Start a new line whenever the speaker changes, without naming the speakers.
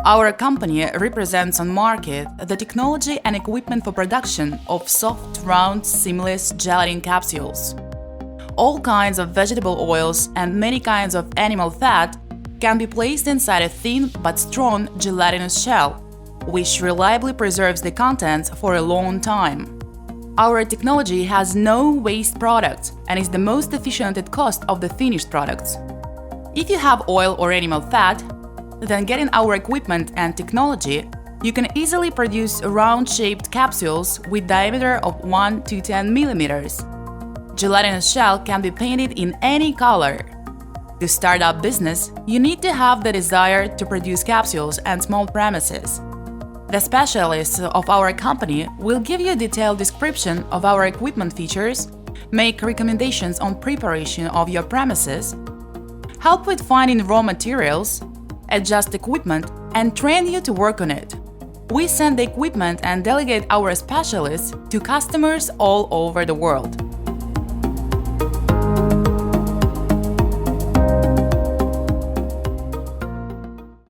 Our company represents on market the technology and equipment for production of soft, round, seamless gelatin capsules. All kinds of vegetable oils and many kinds of animal fat can be placed inside a thin but strong gelatinous shell, which reliably preserves the contents for a long time. Our technology has no waste products and is the most efficient at cost of the finished products. If you have oil or animal fat, then getting our equipment and technology, you can easily produce round-shaped capsules with diameter of 1 to 10 millimeters. Gelatinous shell can be painted in any color. To start up business, you need to have the desire to produce capsules and small premises. The specialists of our company will give you a detailed description of our equipment features, make recommendations on preparation of your premises, help with finding raw materials, adjust equipment, and train you to work on it. We send the equipment and delegate our specialists to customers all over the world.